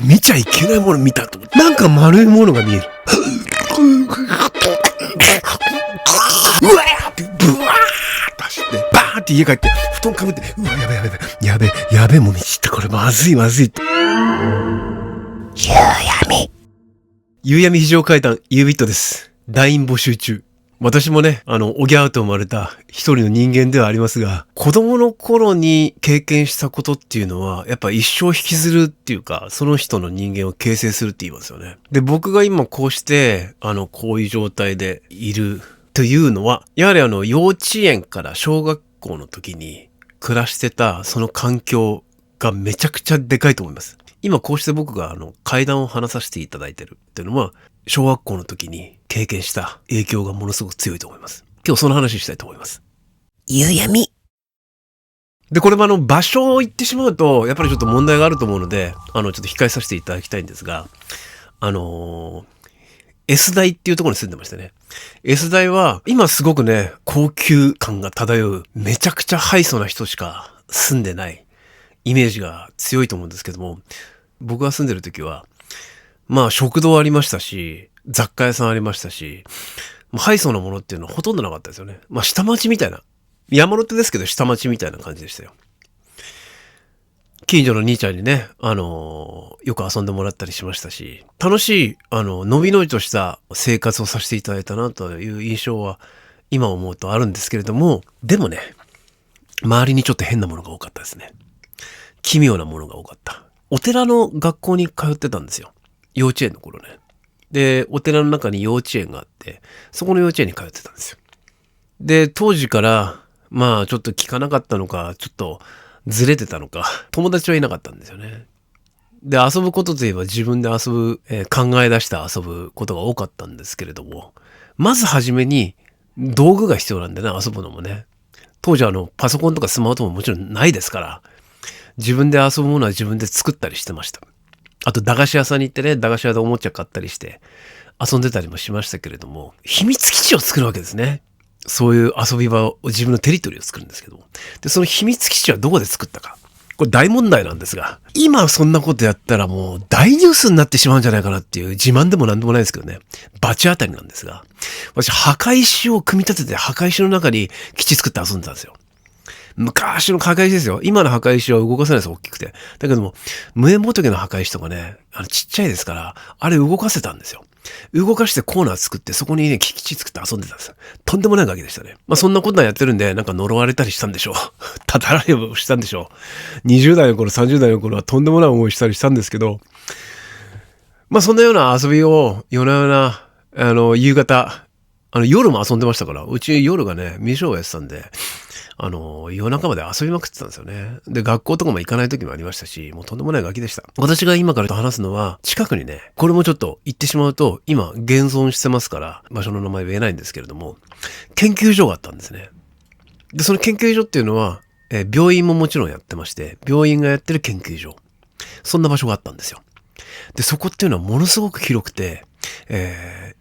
見ちゃいけないもの見たと思って、なんか丸いものが見える。うわーってブワーッと走ってバーって家帰って布団かぶって、うわやべもみちった、これまずいって。夕闇非常階段ユービットです。LINE募集中。私もね、おぎゃーと生まれた一人の人間ではありますが、子供の頃に経験したことっていうのは、やっぱ一生引きずるっていうか、その人の人間を形成するって言いますよね。で、僕が今こうして、こういう状態でいるというのは、やはり幼稚園から小学校の時に暮らしてたその環境がめちゃくちゃでかいと思います。今こうして僕が階段を話させていただいてるっていうのは、小学校の時に経験した影響がものすごく強いと思います。今日その話したいと思います。夕闇。で、これも場所を言ってしまうと、やっぱりちょっと問題があると思うので、ちょっと控えさせていただきたいんですが、S 大っていうところに住んでましたね。S 大は、今すごくね、高級感が漂う、めちゃくちゃハイソな人しか住んでないイメージが強いと思うんですけども、僕が住んでる時は、まあ食堂ありましたし、雑貨屋さんありましたし、ハイソなものっていうのはほとんどなかったですよね。まあ下町みたいな。山手ですけど下町みたいな感じでしたよ。近所の兄ちゃんにね、よく遊んでもらったりしましたし、楽しい、のびのびとした生活をさせていただいたなという印象は今思うとあるんですけれども、でもね、周りにちょっと変なものが多かったですね。奇妙なものが多かった。お寺の学校に通ってたんですよ。幼稚園の頃ね。で、お寺の中に幼稚園があって、そこの幼稚園に通ってたんですよ。で、当時から、まあちょっと聞かなかったのか、ちょっとずれてたのか、友達はいなかったんですよね。で、遊ぶことといえば自分で遊ぶ、考え出して遊ぶことが多かったんですけれども、まずはじめに道具が必要なんでね、遊ぶのもね。当時パソコンとかスマートフォンもちろんないですから、自分で遊ぶものは自分で作ったりしてました。あと駄菓子屋さんに行ってね、駄菓子屋でおもちゃ買ったりして遊んでたりもしましたけれども、秘密基地を作るわけですね。そういう遊び場を、自分のテリトリーを作るんですけども。で、その秘密基地はどこで作ったか。これ大問題なんですが、今そんなことやったらもう大ニュースになってしまうんじゃないかなっていう自慢でもなんでもないですけどね。バチ当たりなんですが、私墓石を組み立てて墓石の中に基地作って遊んでたんですよ。昔の墓石ですよ。今の墓石は動かせないです、大きくて。だけども、無縁仏の墓石とかね、ちっちゃいですから、あれ動かせたんですよ。動かしてコーナー作って、そこにね、基地作って遊んでたんです。とんでもないガキでしたね。まあそんなことはやってるんで、なんか呪われたりしたんでしょう。たたられをしたんでしょう。20代の頃、30代の頃はとんでもない思いしたりしたんですけど、まあそんなような遊びを、夜な夜な、夕方、夜も遊んでましたから、うち夜がね、未商をやってたんで、夜中まで遊びまくってたんですよね。で、学校とかも行かない時もありましたし、もうとんでもないガキでした。私が今から話すのは、近くにね、これもちょっと言ってしまうと、今、現存してますから、場所の名前言えないんですけれども、研究所があったんですね。で、その研究所っていうのは、病院ももちろんやってまして、病院がやってる研究所。そんな場所があったんですよ。で、そこっていうのはものすごく広くて、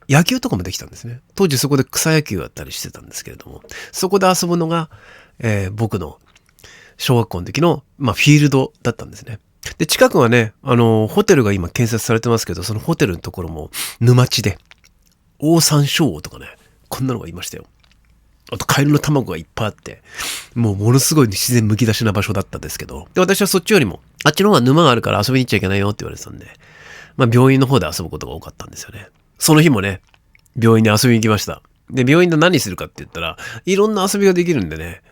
野球とかもできたんですね。当時そこで草野球やったりしてたんですけれども、そこで遊ぶのが、僕の小学校の時の、フィールドだったんですね。で、近くはね、ホテルが今建設されてますけど、そのホテルのところも沼地で、オオサンショウウオとかね、こんなのがいましたよ。あとカエルの卵がいっぱいあって、もうものすごい自然むき出しな場所だったんですけど、で、私はそっちよりも、あっちの方が沼があるから遊びに行っちゃいけないよって言われてたんで、病院の方で遊ぶことが多かったんですよね。その日もね、病院に遊びに行きました。で、病院で何するかって言ったら、いろんな遊びができるんでね、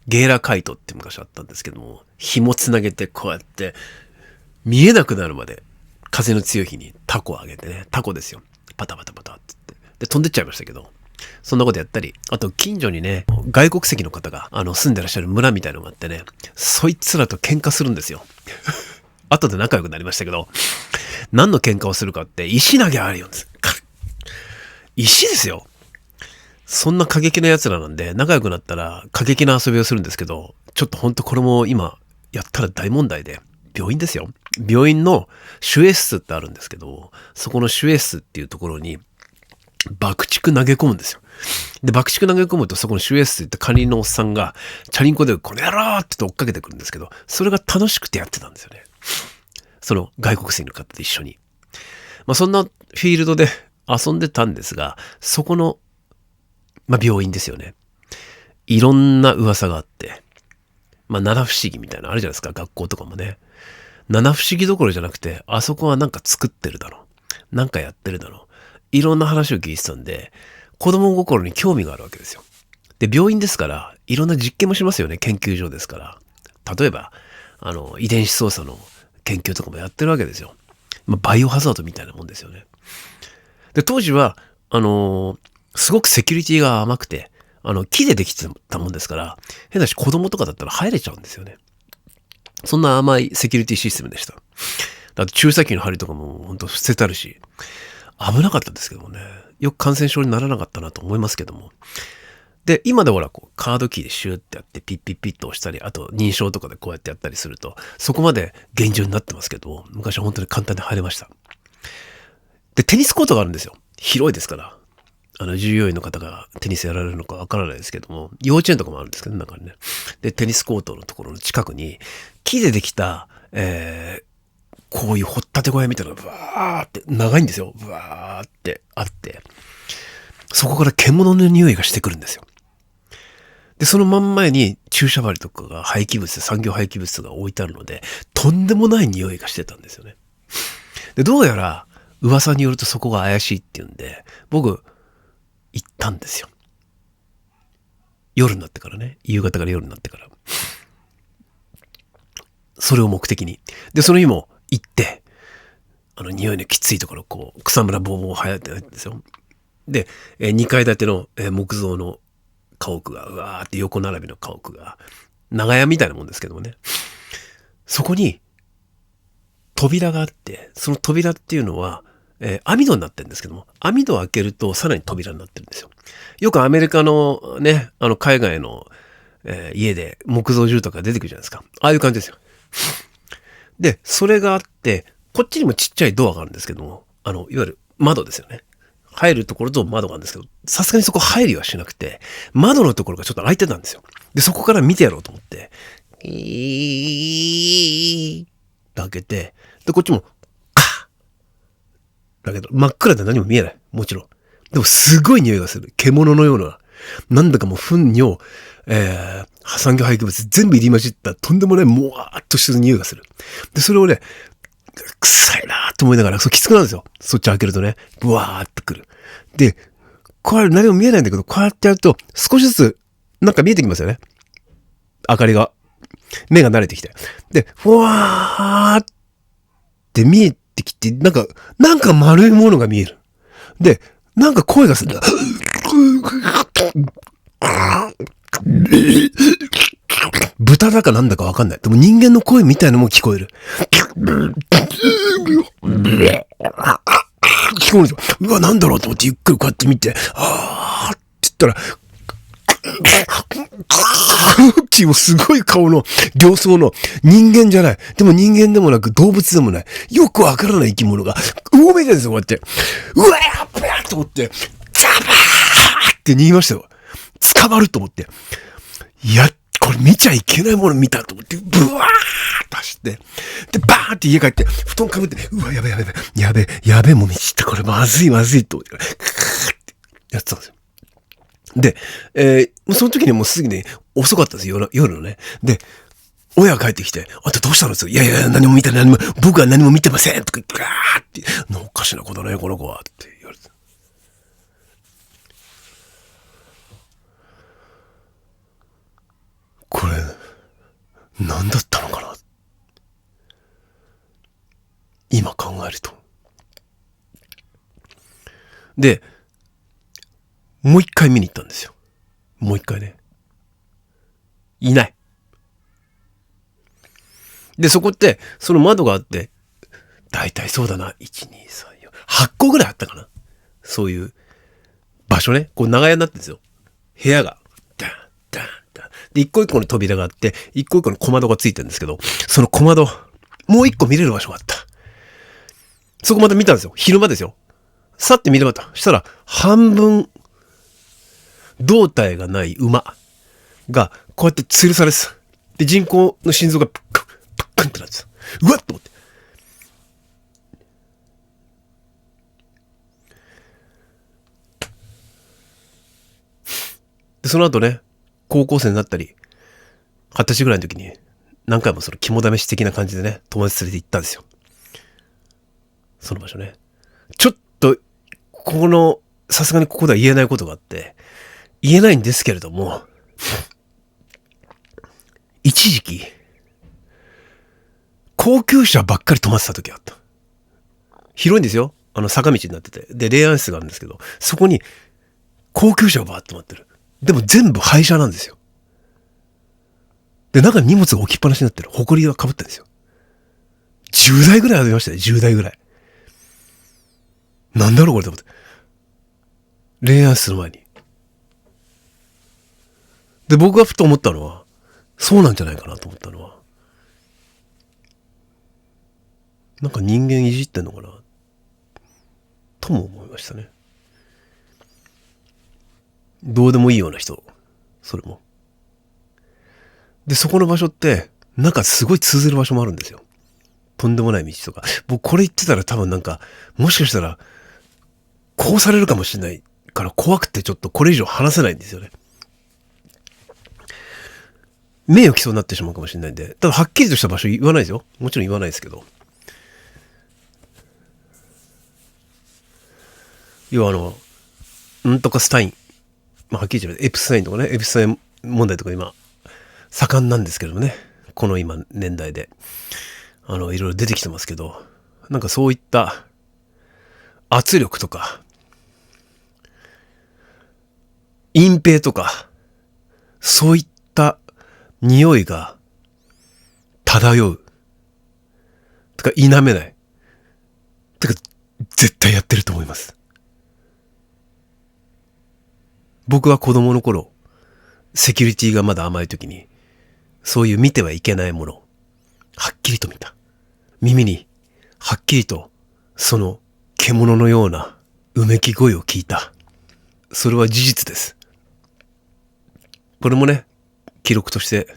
ゲーラカイトって昔あったんですけども、紐つなげてこうやって、見えなくなるまで、風の強い日にタコをあげてね、タコですよ。パタパタパタって言って。で、飛んでっちゃいましたけど、そんなことやったり、あと近所にね、外国籍の方が、住んでらっしゃる村みたいなのがあってね、そいつらと喧嘩するんですよ。後で仲良くなりましたけど、何の喧嘩をするかって、石投げあるよんです。石ですよ。そんな過激な奴らなんで、仲良くなったら過激な遊びをするんですけど、ちょっとほんとこれも今やったら大問題で、病院ですよ。病院の守衛室ってあるんですけど、そこの守衛室っていうところに爆竹投げ込むんですよ。で、爆竹投げ込むとそこの守衛室って管理人のおっさんがチャリンコでこの野郎って追っかけてくるんですけど、それが楽しくてやってたんですよね。その外国人の方と一緒に。そんなフィールドで遊んでたんですが、そこの、病院ですよね。いろんな噂があって、七不思議みたいなのあるじゃないですか、学校とかもね。七不思議どころじゃなくて、あそこはなんか作ってるだろう。なんかやってるだろう。いろんな話を聞いてたんで、子供心に興味があるわけですよ。で、病院ですから、いろんな実験もしますよね、研究所ですから。例えば、遺伝子操作の研究とかもやってるわけですよ。バイオハザードみたいなもんですよね。で、当時は、すごくセキュリティが甘くて、木でできてたもんですから、変なし子供とかだったら入れちゃうんですよね。そんな甘いセキュリティシステムでした。だって注射器の針とかもほんと捨ててあるし、危なかったですけどもね。よく感染症にならなかったなと思いますけども。で、今でほら、カードキーでシューってやって、ピッピッピッと押したり、あと認証とかでこうやってやったりすると、そこまで厳重になってますけど、昔は本当に簡単に入れました。で、テニスコートがあるんですよ。広いですから。従業員の方がテニスやられるのかわからないですけども、幼稚園とかもあるんですけど、中にね。で、テニスコートのところの近くに、木でできた、こういう掘ったて小屋みたいなのがブワーって長いんですよ。ブワーってあって、そこから獣の匂いがしてくるんですよ。で、その真ん前に注射針とかが廃棄物で産業廃棄物が置いてあるので、とんでもない匂いがしてたんですよね。で、どうやら噂によるとそこが怪しいっていうんで、僕、行ったんですよ。夜になってからね。夕方から夜になってから。それを目的に。で、その日も行って、匂いのきついところ、草むらぼうぼう生えてるんですよ。で、2階建ての木造の家屋が、うわーって横並びの家屋が、長屋みたいなもんですけどもね。そこに、扉があって、その扉っていうのは、網戸になってるんですけども、網戸を開けるとさらに扉になってるんですよ。よくアメリカのね、海外の、家で木造住宅が出てくるじゃないですか。ああいう感じですよ。で、それがあって、こっちにもちっちゃいドアがあるんですけども、いわゆる窓ですよね。入るところと窓があるんですけど、さすがにそこ入りはしなくて、窓のところがちょっと開いてたんですよ。で、そこから見てやろうと思って、開けて、で、こっちも、だけど、真っ暗で何も見えない。もちろん。でも、すごい匂いがする。獣のような。なんだかもう、糞尿、産業廃棄物全部入り混じった、とんでもない、もわーっとしてる匂いがする。で、それをね、臭いなーと思いながら、そうきつくなるんですよ。そっち開けるとね、ブワーってくる。で、これ何も見えないんだけど、こうやってやると、少しずつ、なんか見えてきますよね。明かりが。目が慣れてきて。で、ふわーって見えてきて、なんか丸いものが見える。で、なんか声がするんだ。豚だかなんだかわかんない。でも人間の声みたいなのも聞こえる。聞こえるんですよ。うわ、なんだろうと思ってゆっくりこうやって見て、あーって言ったら、っていうすごい顔の形相の人間じゃない。でも人間でもなく動物でもない。よくわからない生き物が、うごめいてるんですよ、こうやって。うわ、やっべえと思って、ザバーって逃げましたよ。捕まると思って。いや、これ見ちゃいけないもの見たと思って、ブワーッと走って、で、バーンって家帰って、布団かぶって、うわ、やべえ、もう見ちった、これまずいと思って、クーってやってたんですよ。で、その時にもうすぐに遅かったですよ、夜のね。で、親が帰ってきて、あんたどうしたのって言って、いや、何も見てない、僕は何も見てませんとか言って、ガーって、おかしな子だね、この子は、って言われて。これ、何だったのかな今考えると。で、もう一回見に行ったんですよ。もう一回ね。いない。で、そこって、その窓があって、だいたいそうだな、1、2、3、4、8個ぐらいあったかな。そういう場所ね。こう長屋になってるんですよ。部屋が。ダン、ダン、ダン。で、一個一個の扉があって、一個一個の小窓がついてるんですけど、その小窓、もう一個見れる場所があった。そこまで見たんですよ。昼間ですよ。さって見れました。したら、半分、胴体がない馬が、こうやって吊るされてた。で、人工の心臓がプックンってなってた。うわっと思って。その後ね、高校生になったり、20歳ぐらいの時に、何回もその肝試し的な感じでね、友達連れて行ったんですよ。その場所ね。ちょっと、さすがにここでは言えないことがあって、言えないんですけれども、一時期、高級車ばっかり止まってた時があった。広いんですよ。坂道になってて。で、霊安室があるんですけど、そこに高級車がバーッと止まってる。でも全部廃車なんですよ。で、中に荷物が置きっぱなしになってる。埃が被ってるんですよ。10台ぐらいありましたね。10台ぐらい。なんだろうこれと思って。霊安室の前に。で、僕がふと思ったのは、そうなんじゃないかなと思ったのは、なんか人間いじってんのかなとも思いましたね。どうでもいいような人、それも。で、そこの場所って、なんかすごい通ずる場所もあるんですよ。とんでもない道とか。僕これ言ってたら多分なんか、もしかしたら、こうされるかもしれないから怖くてちょっとこれ以上話せないんですよね。名誉毀損になってしまうかもしれないんで、ただはっきりとした場所言わないですよ。もちろん言わないですけど。要はなんとかスタイン。まあ、はっきり言ってエプスタインとかね、エプスタイン問題とか今、盛んなんですけどもね。この今、年代で。いろいろ出てきてますけど、なんかそういった圧力とか、隠蔽とか、そういった匂いが漂う。とか否めない。とか絶対やってると思います。僕は子供の頃、セキュリティがまだ甘い時に、そういう見てはいけないもの、はっきりと見た。耳に、はっきりと、その獣のようなうめき声を聞いた。それは事実です。これもね、記録として、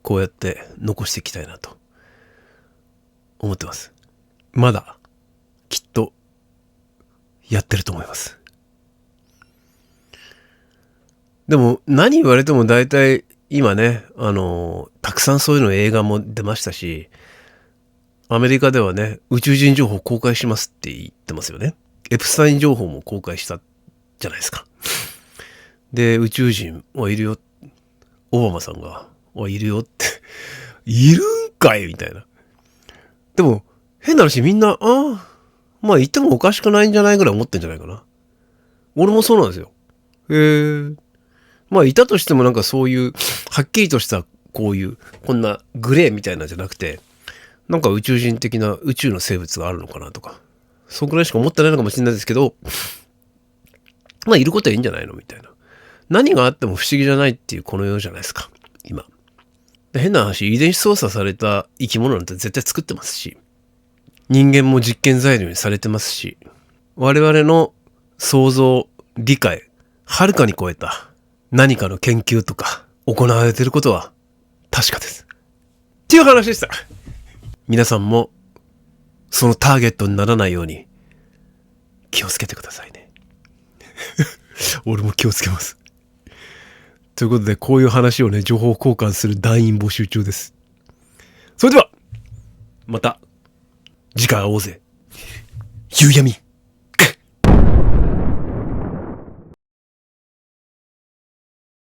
こうやって残していきたいなと、思ってます。まだ、きっと、やってると思います。でも、何言われても大体、今ね、たくさんそういうの映画も出ましたし、アメリカではね、宇宙人情報公開しますって言ってますよね。エプスタイン情報も公開したじゃないですか。で、宇宙人はいるよ。オバマさんが、いるよって。いるんかいみたいな。でも、変な話みんな、まあ言ってもおかしくないんじゃないぐらい思ってんじゃないかな。俺もそうなんですよ。まあいたとしてもなんかそういう、はっきりとしたこういう、こんなグレーみたいなんじゃなくて、なんか宇宙人的な宇宙の生物があるのかなとか、そんくらいしか思ってないのかもしれないですけど、まあいることはいいんじゃないのみたいな。何があっても不思議じゃないっていうこの世じゃないですか、今。変な話、遺伝子操作された生き物なんて絶対作ってますし、人間も実験材料にされてますし、我々の想像、理解、はるかに超えた何かの研究とか行われていることは確かです。っていう話でした。皆さんもそのターゲットにならないように気をつけてくださいね。俺も気をつけます。ということで、こういう話をね、情報交換する団員募集中です。それでは、また次回会おうぜ。夕闇。